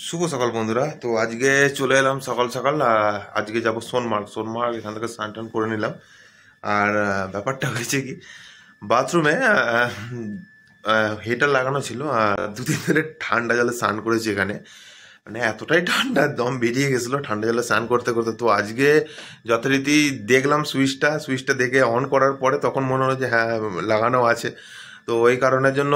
শুভ সকাল বন্ধুরা। তো আজকে চলে এলাম সকাল সকাল। আজকে যাব সোনমার্গ। সোনমার্গ এখান থেকে স্নান টান করে নিলাম। আর ব্যাপারটা হয়েছে কি, বাথরুমে হিটার লাগানো ছিল। আর দুদিন ধরে ঠান্ডা জলে স্নান করেছি এখানে, মানে এতটাই ঠান্ডা দম বেরিয়ে গেছিলো ঠান্ডা জলে স্নান করতে করতে। তো আজকে যথারীতি দেখলাম সুইচটা দেখে অন করার পরে তখন মনে হলো যে হ্যাঁ লাগানো আছে। তো ওই কারণের জন্য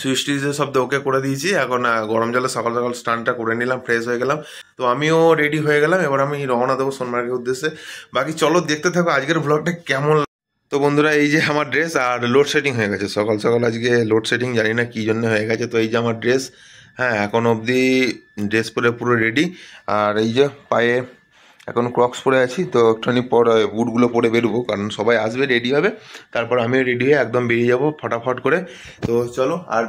সুইচ সব ওকে করে দিয়েছি। এখন গরম জলে সকাল সকাল স্নানটা করে নিলাম, ফ্রেশ হয়ে গেলাম। তো আমিও রেডি হয়ে গেলাম, এবার আমি রওনা দেবো সোনমার্গের উদ্দেশ্যে। বাকি চলো দেখতে থাকো আজকের ব্লগটা কেমন। তো বন্ধুরা, এই যে আমার ড্রেস, আর লোডশেডিং হয়ে গেছে সকাল সকাল আজকে। লোডশেডিং জানি না কী জন্য হয়ে গেছে। তো এই যে আমার ড্রেস, হ্যাঁ এখন অবধি ড্রেস পরে পুরো রেডি। আর এই যে পায়ে এখন ক্রক্স পরে আছি। তো একটুখানি পর বুটগুলো পরে বেরোবো, কারণ সবাই আসবে, রেডি হবে, তারপর আমিও রেডি হয়ে একদম বেরিয়ে যাবো ফটাফট করে। তো চলো। আর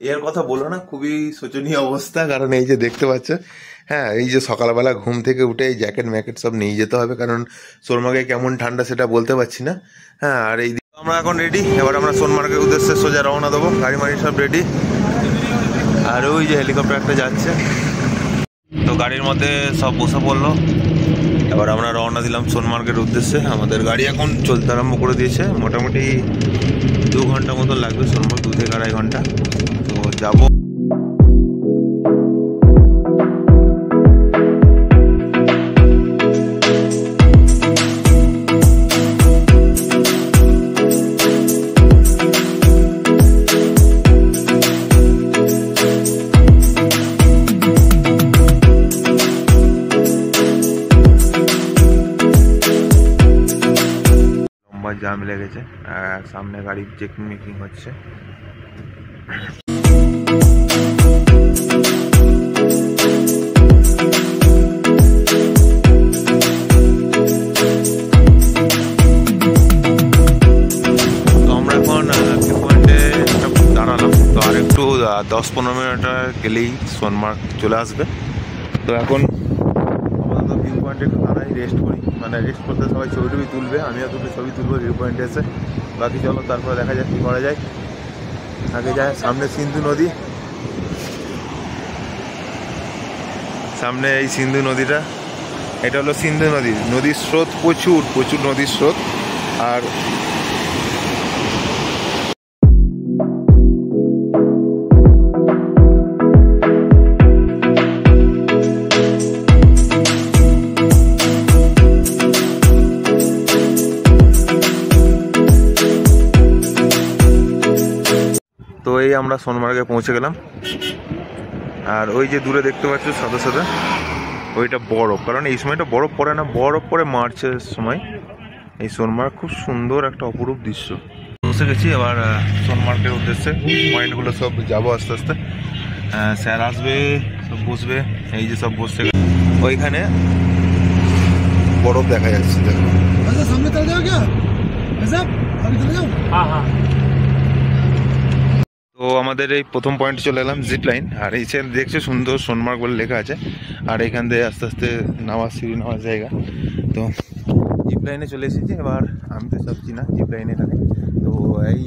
এর কথা বলো না, খুবই শোচনীয় অবস্থা, কারণ এই যে দেখতে পাচ্ছ, হ্যাঁ এই যে সকালবেলা ঘুম থেকে উঠে এই জ্যাকেট ম্যাকেট সব নিয়ে যেতে হবে, কারণ সোনমার্গে কেমন ঠান্ডা সেটা বলতে পারছি না। হ্যাঁ, আর এই আমরা এখন রেডি, এবার আমরা সোনমার্গের উদ্দেশ্যে সোজা রওনা দেবো। গাড়ি মাড়ি সব রেডি। আর ওই যে হেলিকপ্টার একটা যাচ্ছে, তো গাড়ির মধ্যে সব বসে পড়লো। এবার আমরা রওনা দিলাম সোনমার্গের উদ্দেশ্যে। আমাদের গাড়ি এখন চলতে আরম্ভ করে দিয়েছে। মোটামুটি 2 ঘন্টা মতো লাগবে সোনমার্গ, 2 থেকে 2.5 ঘন্টা। তো যাবো। জাম লেগেছে, সামনে গাড়ি চেকিং মেকিং হচ্ছে। আমরা এখন ভিউ পয়েন্টে দাঁড়ালাম। তো আর একটু 10-15 মিনিট গেলেই সোনমার্গ চলে আসবে। তো এখন ভিউ পয়েন্টে একটু দাঁড়াই, রেস্ট করি। মানে রেস্ট করতে সবাই ছবি টবি তুলবে, আমিও দুটো ছবি তুলবো ভিউ পয়েন্টে এসে। বাকি চলো তারপরে দেখা যাক কী করা যায়। আগে যায় সামনে সিন্ধু নদী, সামনে এই সিন্ধু নদীটা, এটা হলো সিন্ধু নদী। নদীর স্রোত প্রচুর প্রচুর নদীর স্রোত। আর তো এই আমরা সোনমার্গে পৌঁছে গেলাম। আর ওই যে দূরে দেখতে পাচ্ছ সাদা সাদা, ওইটা বরফ, কারণ এই সময়টা বরফ পড়ে না, বরফ পড়ে মার্চের সময়। এই সোনমার্গ খুব সুন্দর একটা অপরূপ দৃশ্য। বসে গেছি এবার সোনমার্গের উদ্দেশ্যে। পয়েন্টগুলো সব যাবো আস্তে আস্তে। স্যার আসবে, সব বসবে। এই যে সব বসছে, ওইখানে বরফ দেখা যাচ্ছে। দেখো তো আমাদের এই প্রথম পয়েন্ট চলে এলাম, জিপ লাইন। আর এই সাইড দেখছো সুন্দর সোনমার্গ বলে লেখা আছে। আর এখান থেকে আস্তে আস্তে নামাজ, সিঁড়ি নামার জায়গা। তো জিপ লাইনে চলে এসেছি। এবার আমি তো সব চিনা জিপ লাইনে এখানে। তো এই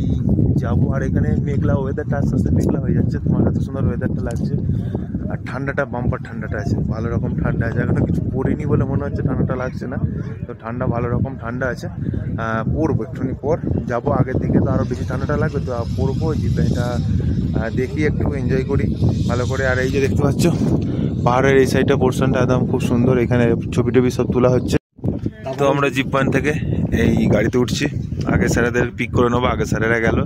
যাবো। আর এখানে মেঘলা ওয়েদারটা আস্তে আস্তে মেঘলা হয়ে যাচ্ছে। তোমার এত সুন্দর ওয়েদারটা লাগছে। আর ঠান্ডাটা, বাম্পার ঠান্ডাটা আছে, ভালো রকম ঠান্ডা আছে। এখনো কিছু পড়িনি বলে মনে হচ্ছে ঠান্ডাটা লাগছে না। তো ঠান্ডা, ভালো রকম ঠান্ডা আছে। পড়বো একটুখানি পর, যাবো। আগের দিকে তো আরও বেশি ঠান্ডাটা লাগবে। তো পড়বো, জিপ লাইনটা দেখি, একটু এনজয় করি ভালো করে। আর এই যে দেখতে পাচ্ছ পাহাড়ের এই সাইডটা পোর্শনটা একদম খুব সুন্দর। এখানে ছবি টবি সব তোলা হচ্ছে। তো আমরা জিপ পয়েন্ট থেকে এই গাড়িতে উঠছি। আগে স্যারেদের পিক করে নেবো, আগে স্যারেরা গেল।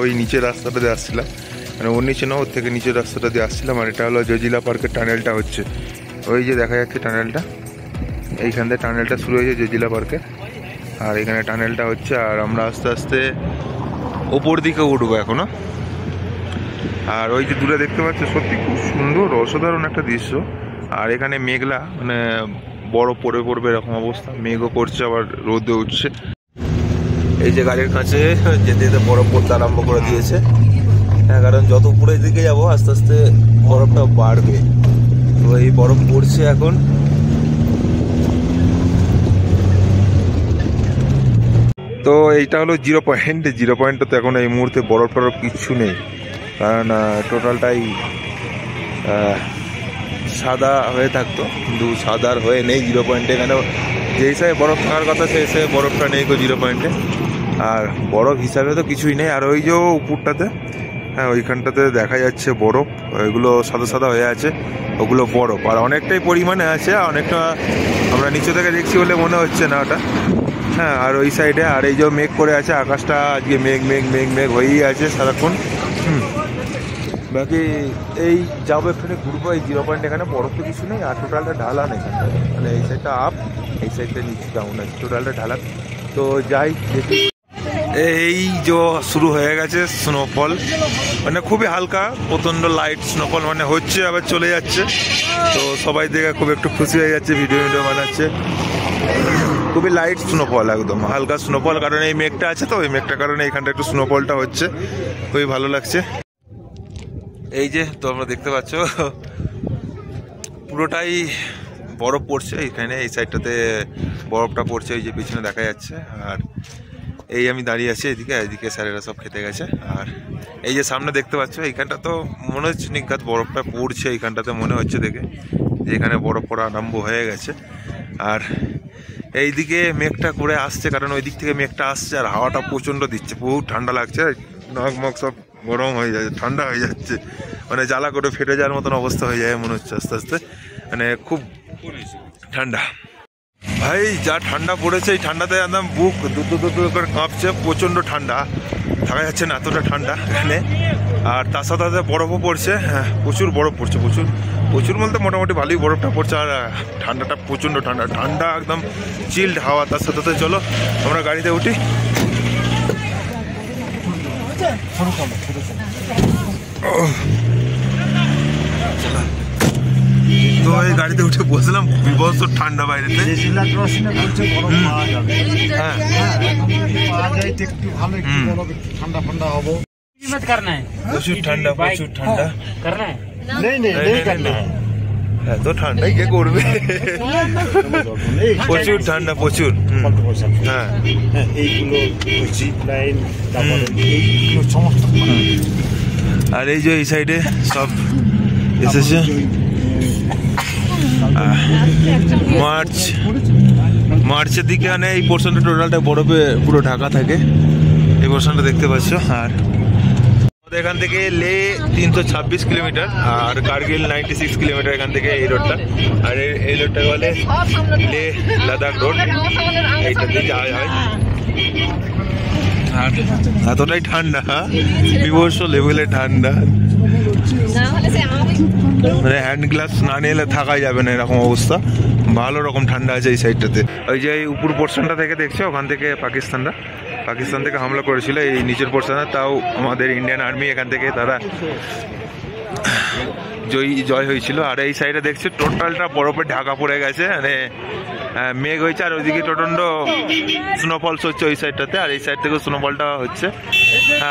ওই নিচের রাস্তাটা দিয়ে আসছিলাম, মানে ওর নিচে না, ওর থেকে নিচের রাস্তাটা দিয়ে আসছিলাম। আর এটা হলো জজিলা পার্কের টানেলটা হচ্ছে। ওই যে দেখা যাচ্ছে টানেলটা, এইখান থেকে টানেলটা শুরু হয়েছে জজিলা পার্কে। আর এখানে টানেলটা হচ্ছে। আর আমরা আস্তে আস্তে ওপর দিকে উঠবো এখনো। আর ওই যে দূরে দেখতে পাচ্ছ, সত্যি খুব সুন্দর অসাধারণ একটা দৃশ্য। আর এখানে মেঘলা, মানে বরফ পড়বে এরকম অবস্থা। মেঘও করছে, আবার রোদে উঠছে। এই যে গাড়ির কাছে যেতে যেতে বরফ পড়তে আরম্ভ করে দিয়েছে। হ্যাঁ, কারণ যত উপরের দিকে যাবো আস্তে আস্তে বরফটা বাড়বে। তো এই বরফ পড়ছে এখন। তো এইটা হলো 0 পয়েন্ট। 0 পয়েন্টে তো এখন এই মুহূর্তে বরফ টরফ কিচ্ছু নেই, কারণ টোটালটাই সাদা হয়ে থাকতো, কিন্তু সাদার হয়ে নেই 0 পয়েন্টে। এখানে যে হিসাবে বরফ থাকার কথা সেই হিসাবে বরফটা নেই 0 পয়েন্টে। আর বরফ হিসাবে তো কিছুই নেই। আর ওই যে উপরটাতে, হ্যাঁ ওইখানটাতে দেখা যাচ্ছে বরফ, ওইগুলো সাদা সাদা হয়ে আছে, ওগুলো বরফ। আর অনেকটাই পরিমাণে আছে, অনেকটা আমরা নিচে থেকে দেখছি বলে মনে হচ্ছে না ওটা। হ্যাঁ, আর ওই সাইডে আর এই যে মেঘ করে আছে, আকাশটা আজকে মেঘ মেঘ মেঘ মেঘ হয়েই আছে সারাক্ষণ। বাকি এই যাবো এখানে ঘুরবো। এই 0 পয়েন্ট এখানে বরফ তো কিছু নেই, আর টোটালটা ঢালা নেই, মানে এই সাইডটা আপ, এই সাইডটা নিচে ডাউন আছে, টোটালটা ঢালা। তো যাই দেখি। এই যে শুরু হয়ে গেছে স্নোফল, মানে খুবই হালকা প্রচণ্ড লাইট স্নোফল, মানে হচ্ছে আবার চলে যাচ্ছে। তো সবাই দেখে খুব একটু খুশি হয়ে যাচ্ছে, ভিডিও বানাচ্ছে। খুবই লাইট স্নোফল, একদম হালকা স্নোফল, কারণ এই মেঘটা আছে তো, ওই মেঘটার কারণে এখানটা একটু স্নোফলটা হচ্ছে, খুবই ভালো লাগছে। এই যে তোমরা দেখতে পাচ্ছ পুরোটাই বরফ পড়ছে এখানে, এই সাইডটাতে বরফটা পড়ছে, এই যে পিছনে দেখা যাচ্ছে। আর এই আমি দাঁড়িয়ে আছি এদিকে, এদিকে স্যারেরা সব খেতে গেছে। আর এই যে সামনে দেখতে পাচ্ছ এইখানটা তো মনে হচ্ছে নিঘাত বরফটা পড়ছে, এইখানটাতে মনে হচ্ছে দেখে যে এখানে বরফ পড়া আরম্ভ হয়ে গেছে। আর এইদিকে মেঘটা করে আসছে, কারণ ওই দিক থেকে মেঘটা আসছে, আর হাওয়াটা প্রচণ্ড দিচ্ছে, বহুত ঠান্ডা লাগছে, নাক মুখ সব গরম হয়ে যাচ্ছে, ঠান্ডা হয়ে যাচ্ছে, মানে জ্বালা করে ফেটে যাওয়ার মতন অবস্থা হয়ে যায় মনে হচ্ছে আস্তে আস্তে, মানে খুব ঠান্ডা। ভাই যা ঠান্ডা পড়েছে, এই ঠান্ডাতে একদম বুক দু করে কাঁপছে, প্রচণ্ড ঠান্ডা, থাকা যাচ্ছে না এতটা ঠান্ডা এখানে। আর তার সাথে সাথে বরফও পড়ছে, হ্যাঁ প্রচুর বরফ পড়ছে, প্রচুর প্রচুর বলতে মোটামুটি ভালোই বরফটা পড়ছে। আর ঠান্ডাটা প্রচণ্ড ঠান্ডা, ঠান্ডা একদম চিল্ড হাওয়া। তার সাথে সাথে চলো আমরা গাড়িতে উঠি। তো এই গাড়িতে উঠে বসলাম, বিভৎস ঠান্ডা বাইরেতে। প্রচুর ঠান্ডা, প্রচুর ঠান্ডা, এত ঠান্ডায় কে করবে, প্রচুর ঠান্ডা, প্রচুর। হ্যাঁ, আর এই যে এই সাইডে সব এসেছে। মার্চের দিকে মানে এই পোর্শনটা টোটালটা বরফে পুরো ঢাকা থাকে, এই পোর্শনটা দেখতে পাচ্ছ। আর আমাদের এখান থেকে লে 326 কিলোমিটার, আর কার্গিল 96 কিলোমিটার এখান থেকে এই রোডটা। আর এই রোডটা বলে লে লাদাখ রোড, এইটাতে যাওয়া হয়। আর এতটাই ঠান্ডা, বিভৎস লেভেলে ঠান্ডা, মানে হ্যান্ড গ্লাভস না নিলে থাকা যাবে না, এরকম অবস্থা। ভালো রকম ঠান্ডা আছে এই সাইডটাতে। ওই যে উপর পোর্শনটা থেকে দেখছো, ওখান থেকে পাকিস্তান থেকে হামলা করেছিল এই নিচের পোর্শনে, তাও আমাদের ইন্ডিয়ান আর্মি এখান থেকে তারা জয় হয়েছিল। আর এই সাইডে দেখছি টোটালটা বরফে ঢাকা পড়ে গেছে, মানে মেঘ হয়েছে, আর ওইদিকে প্রচণ্ড স্নোফলস হচ্ছে ওই সাইডটাতে, আর এই সাইড থেকে স্নোফলটা হচ্ছে।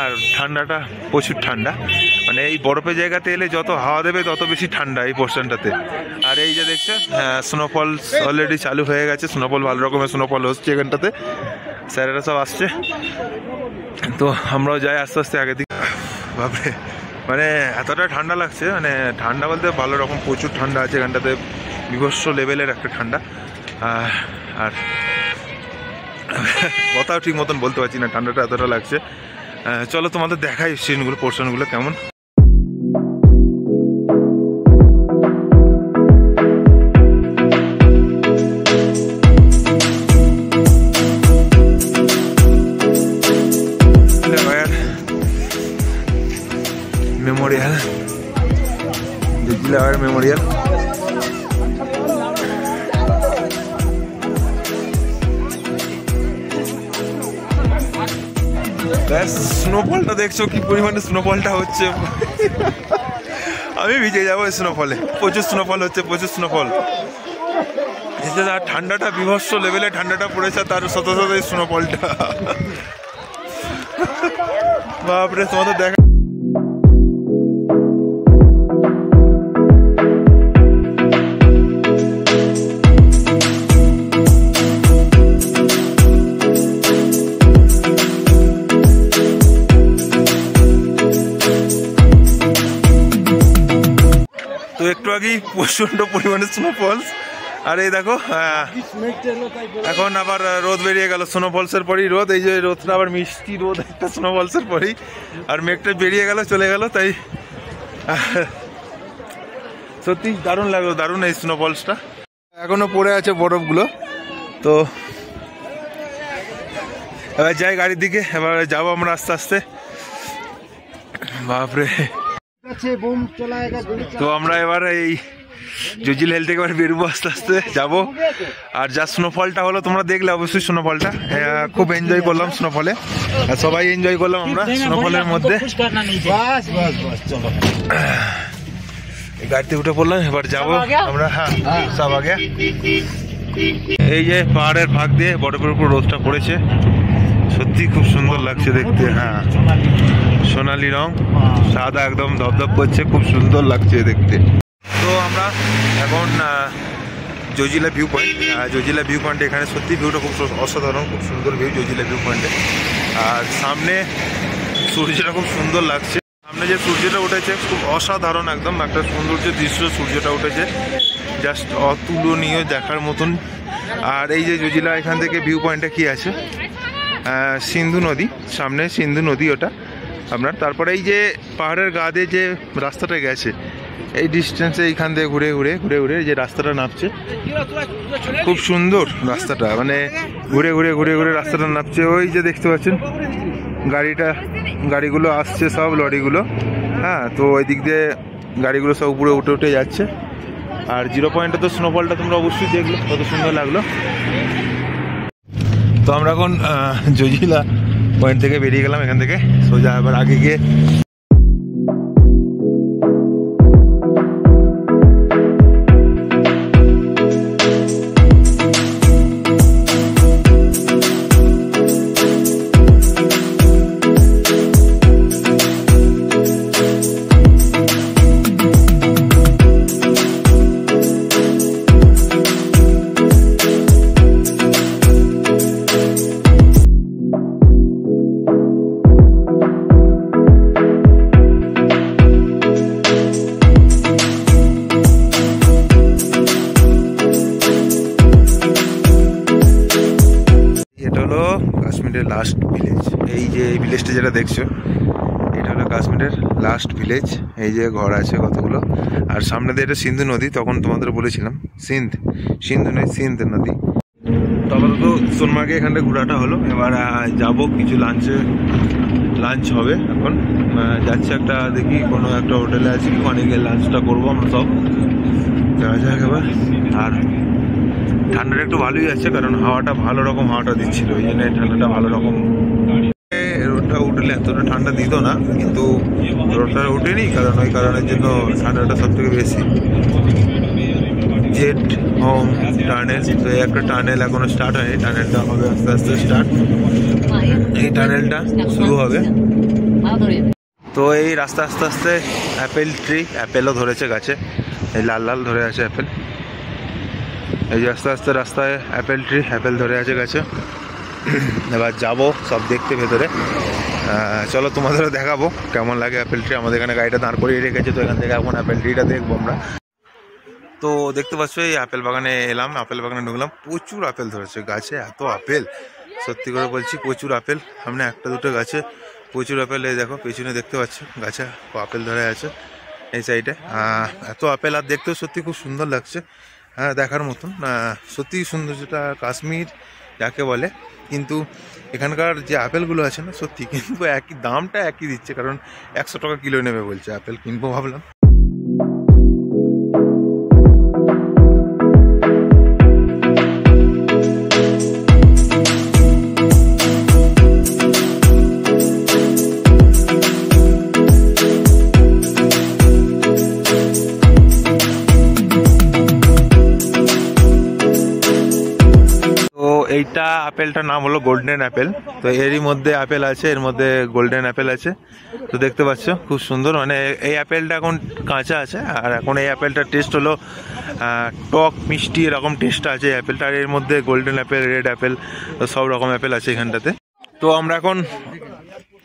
আর ঠান্ডাটা প্রচুর ঠান্ডা, মানে এই বরফের জায়গাতে এলে যত হাওয়া দেবে তত বেশি ঠান্ডা এই পোর্শনটাতে। আর এই যে দেখছেন স্নোফল অলরেডি চালু হয়ে গেছে, স্নোফল ভালো রকমের স্নোফল হচ্ছে এখানটাতে, স্যারেরা সব আসছে। তো আমরাও যাই আস্তে আস্তে আগের দিকে। বাপরে, মানে এতটা ঠান্ডা লাগছে, মানে ঠান্ডা বলতে ভালো রকম প্রচুর ঠান্ডা আছে এখানটাতে, বিভৎস লেভেলের একটা ঠান্ডা। আর কথাও ঠিক মতন বলতে পারছি না, ঠান্ডাটা এতটা লাগছে। চলো তোমাদের দেখাই সিনগুলো, পোর্শনগুলো কেমন। Memorial, Delhi Memorial. স্নোফলটা দেখছো কি পরিমাণে স্নোফলটা হচ্ছে, আমি ভিজে যাবো স্নোফলে, প্রচুর স্নোফল হচ্ছে, প্রচুর স্নোফল। ঠান্ডাটা বিভৎস লেভেলে ঠান্ডাটা পড়েছে, তার সাথে সাথে স্নোফলটা বাপরে তোমাদের দেখা তো একটু আগেই প্রচন্ড পরিমাণে স্নোফলস। আর এই দেখো এখন আবার রোদ বেরিয়ে গেল, স্নোফলসের পরই রোদ। এই যে রোদটা আবার মিষ্টি রোদ একটা স্নোফলসের পরই, আর মেঘটা বেরিয়ে গেল চলে গেল। তাই সত্যি দারুণ লাগলো, দারুণ এই স্নোফলসটা। এখনো পড়ে আছে বরফগুলো। তো এবার যাই গাড়ির দিকে, এবার যাবো আমরা আস্তে আস্তে। বাপরে, তো আমরা এবার এই জজিল হিল থেকে এবার বেরোবো, আস্তে আস্তে যাবো। আর যা স্নোফলটা হলো তোমরা দেখলে অবশ্যই, স্নোফলটা খুব এনজয় করলাম স্নোফলে, আর সবাই এনজয় করলাম আমরা স্নোফলের মধ্যে। গাড়িতে উঠে পড়লাম, এবার যাবো আমরা। হ্যাঁ সব আগে। এই যে পাহাড়ের ফাঁক দিয়ে বরফের উপর রোদটা পড়েছে, সত্যি খুব সুন্দর লাগছে দেখতে। হ্যাঁ সোনালি রং, সাদা একদম ধপধপ করছে, খুব সুন্দর লাগছে দেখতে। তো আমরা এখন Zojila view point. Zojila view পয়েন্টে এখানে সত্যি ভিউটা খুব অসাধারণ, খুব সুন্দর ভিউ জজিলা ভিউ পয়েন্টে। আর সামনে সূর্যটা খুব সুন্দর লাগছে, সামনে যে সূর্যটা উঠেছে খুব অসাধারণ, একদম একটা সৌন্দর্য দৃশ্য সূর্যটা উঠেছে, জাস্ট অতুলনীয়, দেখার মতন। আর এই যে জজিলা এখান থেকে ভিউ পয়েন্টে কি আছে, সিন্ধু নদী, সামনে সিন্ধু নদী ওটা আপনার। তারপরে এই যে পাহাড়ের গা দিয়ে যে রাস্তাটা গেছে, এই ডিস্টেন্সে এইখান থেকে ঘুরে ঘুরে ঘুরে ঘুরে যে রাস্তাটা নামছে, খুব সুন্দর রাস্তাটা, মানে ঘুরে ঘুরে ঘুরে ঘুরে রাস্তাটা নামছে। ওই যে দেখতে পাচ্ছেন গাড়িগুলো আসছে, সব লরিগুলো। হ্যাঁ, তো ওই দিক দিয়ে গাড়িগুলো সব উপরে উঠে উঠে যাচ্ছে। আর 0 পয়েন্টে তো স্নোফলটা তোমরা অবশ্যই দেখলো, কত সুন্দর লাগলো। তো আমরা এখন জজিলা পয়েন্ট থেকে বেরিয়ে গেলাম, এখান থেকে সোজা আবার আগে গিয়ে লাস্ট ভিলেজ। এই যে এই ভিলেজটা যেটা দেখছো, এটা হলো কাশ্মীরের লাস্ট ভিলেজ। এই যে ঘর আছে কতগুলো, আর সামনে দিয়ে এটা সিন্ধু নদী। তখন তোমাদের বলেছিলাম সিন্ধু নয়, সিন্ধ নদী। তো আপাতত সোনমার্গে এখানটা ঘোরাটা হলো। এবার যাব কিছু লাঞ্চ হবে। এখন যাচ্ছে একটা, দেখি কোনো একটা হোটেলে আছি, ওখানে গিয়ে লাঞ্চটা করবো আমরা সব। যাওয়া যাক এবার। আর ঠান্ডাটা একটু ভালোই আছে, কারণ হাওয়াটা ভালো রকম হাওয়াটা দিচ্ছিল, ওই জন্য ঠান্ডাটা ভালো রকম। রোদটা উঠলে এতটা ঠান্ডা দিত না, কিন্তু রোদটা উঠেনি, কারণ ওই কারণের জন্য ঠান্ডাটা সব থেকে বেশি। জেট হোম টানেল, তো এই একটা টানেল এখনো স্টার্ট হয়নি, টানেলটা হবে আস্তে আস্তে স্টার্ট। এই টানেলটা শুরু হবে। তো এই রাস্তা আস্তে আস্তে অ্যাপেল ট্রি, অ্যাপেলও ধরেছে গাছে, এই লাল লাল ধরে আছে অ্যাপেল। এই যে আস্তে আস্তে রাস্তায় অ্যাপেল ট্রি, অ্যাপেল ধরে আছে গাছে। এবার যাবো সব দেখতে ভেতরে। চলো তোমাদেরও দেখাবো কেমন লাগে অ্যাপেল ট্রি। আমাদের এখানে গাড়িটা দাঁড় করিয়ে রেখেছে, তো এখান থেকে এখন অ্যাপেল ট্রিটা দেখবো আমরা। তো দেখতে পাচ্ছ এই আপেল বাগানে এলাম, আপেল বাগানে ঢুকলাম, প্রচুর আপেল ধরেছে গাছে, এত আপেল সত্যি করে বলছি, প্রচুর আপেল। সামনে একটা দুটো গাছে প্রচুর আপেল। এই দেখো পেছনে দেখতে পাচ্ছ গাছে আপেল ধরে আছে এই সাইডে, এত আপেল। আর দেখতেও সত্যি খুব সুন্দর লাগছে, হ্যাঁ দেখার মতন, সত্যি সুন্দর, যেটা কাশ্মীর যাকে বলে। কিন্তু এখানকার যে আপেলগুলো আছে না, সত্যি কিন্তু একই দামটা একই দিচ্ছে, কারণ 100 টাকা কিলো নেবে বলছে। আপেল কিনবো ভাবলাম। এইটা আপেলটার নাম হলো গোল্ডেন অ্যাপেল। তো এরই মধ্যে আপেল আছে, এর মধ্যে গোল্ডেন অ্যাপেল আছে। তো দেখতে পাচ্ছ খুব সুন্দর, মানে এই আপেলটা এখন কাঁচা আছে, আর এখন এই আপেলটার টেস্ট হলো টক মিষ্টি এরকম টেস্ট আছে এই অ্যাপেলটা। আর এর মধ্যে গোল্ডেন অ্যাপেল, রেড অ্যাপেল, সব রকম অ্যাপেল আছে এখানটাতে। তো আমরা এখন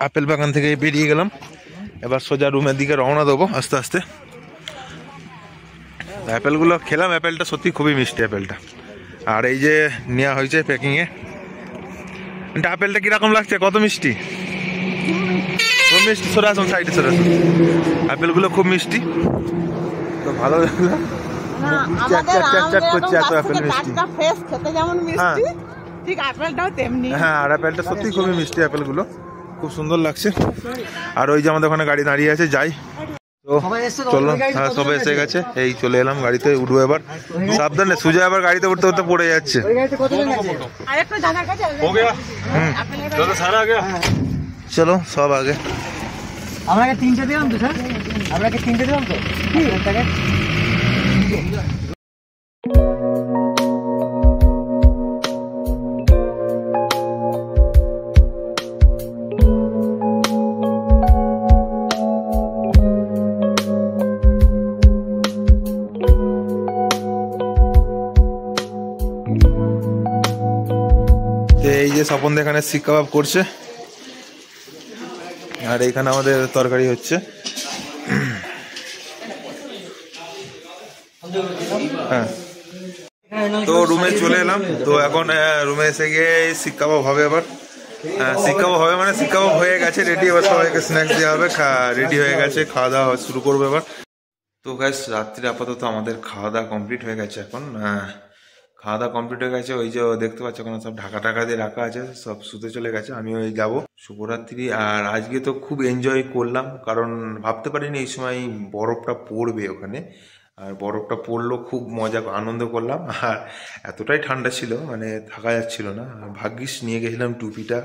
আপেল বাগান থেকে বেরিয়ে গেলাম, এবার সোজা রুমের দিকে রওনা দেবো আস্তে আস্তে। অ্যাপেলগুলো খেলাম, অ্যাপেলটা সত্যি খুবই মিষ্টি অ্যাপেলটা। আর এই যে নেওয়া হয়েছে প্যাকিংয়ে, এটা আপেলটা কিরকম লাগছে, কত মিষ্টি? খুব মিষ্টি, সরে আসুন সাইডে সরে আসুন। আপেলগুলো খুব মিষ্টি, তো ভালো লাগলো। করছে এত আপেল মিষ্টি। হ্যাঁ, আর আপেলটা সত্যি খুবই মিষ্টি, আপেলগুলো খুব সুন্দর লাগছে। আর ওই যে আমাদের ওখানে গাড়ি দাঁড়িয়ে আছে, যাই। তো চলো, হ্যাঁ সবাই এসে গেছে, এই চলে এলাম গাড়িতে উঠবো এবার। সাবধানে, সুজা আবার গাড়িতে উঠতে উঠতে পড়ে যাচ্ছে। চলো সব আগে। আপনাকে 3টে দিলাম তো স্যার, আপনাকে 3টে দিলাম তো। এই যে স্বপন এখানে শিক কাবাব করছে, আর এখানে আমাদের তরকারি হচ্ছে। হ্যাঁ, তো রুমে চলে এলাম। তো এখন রুমে এসে গিয়ে শিক কাবাব হবে এবার। শিক কাবাব হবে মানে শিক কাবাব হয়ে গেছে রেডি, এবার সবাইকে স্ন্যাক্স দেওয়া হবে। রেডি হয়ে গেছে, খাওয়া দাওয়া শুরু করবো এবার। তো গাইস রাত্রি আপাতত আমাদের খাওয়া দাওয়া কমপ্লিট হয়ে গেছে। এখন খাওয়া দাওয়া কমপ্লিট হয়ে গেছে, ওই যে দেখতে পাচ্ছ ওখানে সব ঢাকা টাকা দিয়ে রাখা আছে, সব শুতে চলে গেছে, আমিও ওই যাবো। শুভরাত্রি। আর আজকে তো খুব এনজয় করলাম, কারণ ভাবতে পারিনি এই সময় বরফটা পড়বে ওখানে। আর বরফটা পড়লো, খুব মজা আনন্দ করলাম। আর এতটাই ঠান্ডা ছিল মানে থাকা যাচ্ছিল না। ভাগ্যিস নিয়ে গেছিলাম টুপিটা,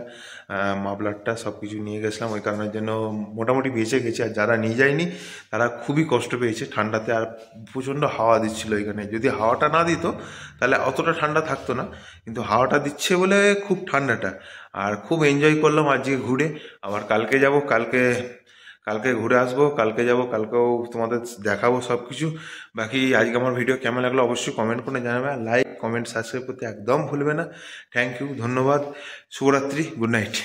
মাফলারটা, সব কিছু নিয়ে গেছিলাম, ওই কারণের জন্য মোটামুটি বেঁচে গেছে। আর যারা নিয়ে যায়নি তারা খুবই কষ্ট পেয়েছে ঠান্ডাতে। আর প্রচণ্ড হাওয়া দিচ্ছিল এখানে, যদি হাওয়াটা না দিত তাহলে অতটা ঠান্ডা থাকতো না, কিন্তু হাওয়াটা দিচ্ছে বলে খুব ঠান্ডাটা। আর খুব এনজয় করলাম আজকে ঘুরে। আবার কালকে যাব, কালকে ঘুরে আসবো, কালকে যাব, কালকেও তোমাদের দেখাবো সব কিছু। বাকি আজকে আমার ভিডিও কেমন লাগলো অবশ্যই কমেন্ট করে জানাবে। লাইক কমেন্ট সাবস্ক্রাইব করতে একদম ভুলবে না। থ্যাংক ইউ, ধন্যবাদ, শুভরাত্রি, গুড নাইট।